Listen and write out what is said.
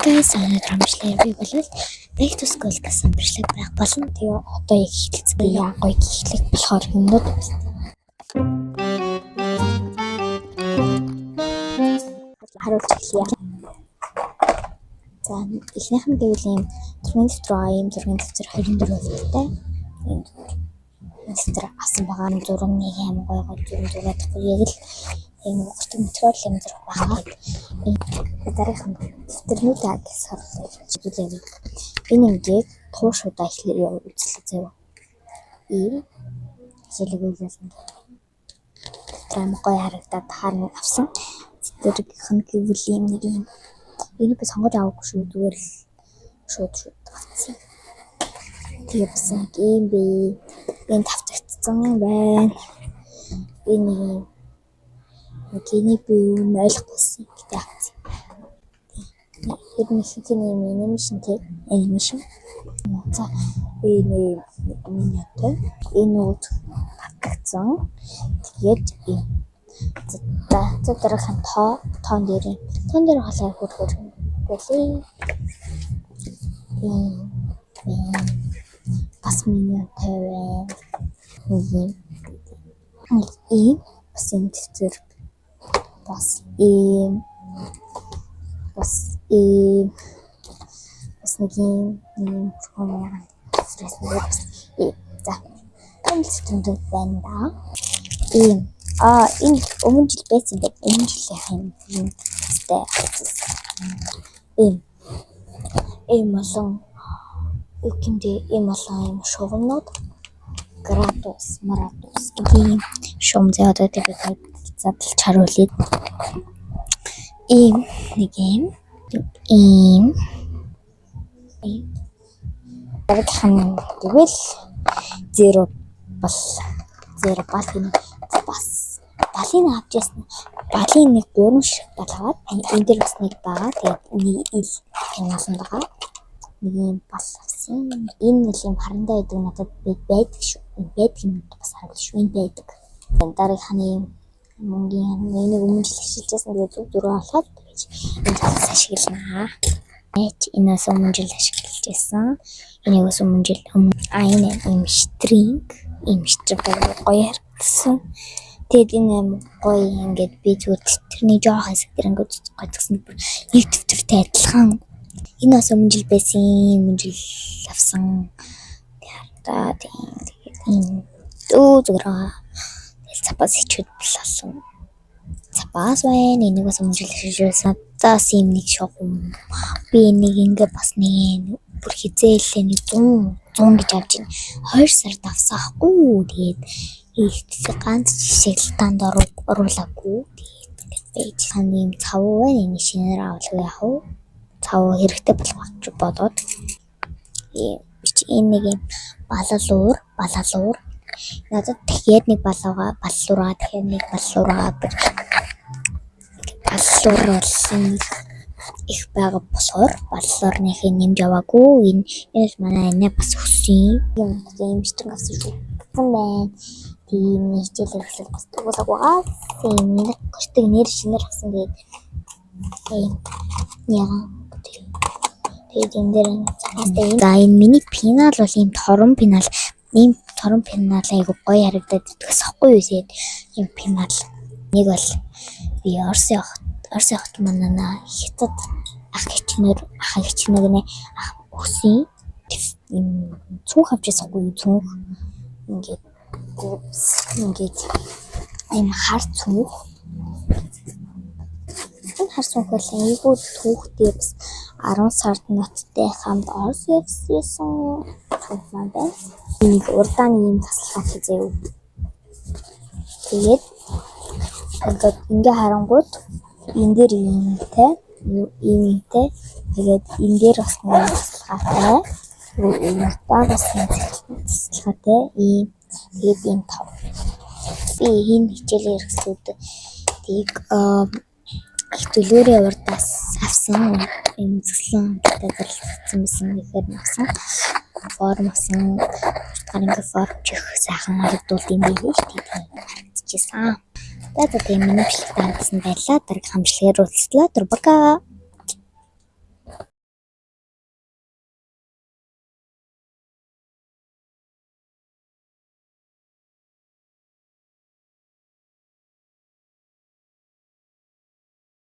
Guys, өнөөдөр амжилттай би бол Back to School гэсэн бичлэг байх болно. Тэгээ одоо яг эхэлсэн. Би яг гоё эхлэх болохоор юмнууд харуулж эхлэе. За, эхнийх нь гэвэл ийм 4 дэвтэр 24 үлдээ. Дэвтэр авсан байгаа нь 6-1 аим гоё зураг яг л ийм гуртан материал юм зэрэг байгаа. Дараагийн дэвтэрнүүд агс харлаа чиглэлээ. Энэ ингээд туушуудаа эхлэе үзлээ заяа. Сэлгүүзсэн. Трэм гоё харагдаад харна авсан. Зэрэгийнх нь гэвэл ийм нэг юм. Энийг би сонгож авахгүй шүү, зүгээр л шууд авсан. Тэгээ бас ийм би энэ тавтагдсан байна. Энэ Гиний би юу ойлгосон гэдэг авсан. Энэ анимашн. За энэ миньятой энэ үт тавтагдсан. Тэгээд за дараагийн тоон дээр халаа хөргөр болий. Бас миньятой байна. Бас энэ дэвтэр бас нэг юм хомоо стресс нэрс за амжилттай байна да. Энэ өмнө жил байсан гэдэг энэ жилийн юм тест болон ийм шугамнууд градус ийм шум зээдэг гэдэг задлж харуулъя. Дараагийн гэвэл 0 балын бас балын авчихсан. Балын нэг 3 шиг балгаад энэ дээр бас нэг байгаа. Тэгээд нэг ил яасан байгаа. Нэг юм бас авсан. Энэ нэг юм харандаа идэг надад байдаг шүү. Энэ байдаг юм бас харуул шүү. Энэ байдаг. Дараагийн мөнгөний нэг өмнө жил хичээсэн тэгээд зөв дөрөв алхаад энэ талаас ашиглана. Энэс өмнө жил ашиглаж байсан. Энийгээс өмнө жил энэ юм стринг гоё харагдсан. Тэгээд энэ гоё ингээд би зүгээр тэрний жоох хэсэг дээр ингээд гоцсон нэг дэвтэртэй адилхан. Энэс өмнө жил байсан. Өмнө жил авсан. Тэгээд энэ зүгээр цапаас хичээд болсон. Цапаас байна. Энийгээс өмнө жил хичээсэн. Тас юм нэг шогом. Би нэг ингээ бас нэг бүр хизээлээ нэг 100 гэж авч ийн. 2 сард авсан ахгүй юу. Тэгээд их ганц жишээлтанд оруулаагүй. Тэгээд байж тань юм цав байна. Энийг шинээр авах яах вэ? Цав хэрэгтэй болох гэж бодоод. Энэ нэг юм балалуур надад тэгэхээр нэг баллуура тэгэхээр нэг баллуура болсон их байгаа болохоор баллуурныхыг нэмж аваагүй. Энэ манай анаа бас өссөн юм битэн авсан шүү. Тэгсэн байна. Тийм нэг хичээл хэрэглэл бас дуусаагаа. Тийм нэг гэртэг нэр шинээр авсан тэгээд тэгээд энэ дээр за энэ миний пенал бол ийм торон пенал айгу гоё харагдаад идэгс ахгүй юу тэгээд ийм пенал нэг бол би Орсын хот манана хятад ах хичнээг нэ өссөн цүнх авчихсангүй цүнх ингээд ийм хар цүнх бол айгу түүхтэй бас 10 сард ноттой хамт Орос явсан цүнх маань байна. Нэг урдааны юм таслах хийзээ. Тэгээд ингээ харангууд энэ дээр юмтай тэгээд энэ дээр бас нэг таслахаатай урдаагаас таслахаатай тэгээд ийм тав. Би энэ хичээлийн хэрэгслүүд тийг их төлөөрийн урдаас авсан энэ зөвлөн зарлагдсан байсан гэхээр авсан форм авсан гарын форм чих сайхан харагдуулт юм билээ шүү дээ. Харагдчихсан. Тэгээд миний бичлэг таагдсан байлаа. Дараагийн хамжлагаар уулзлаа. Бака.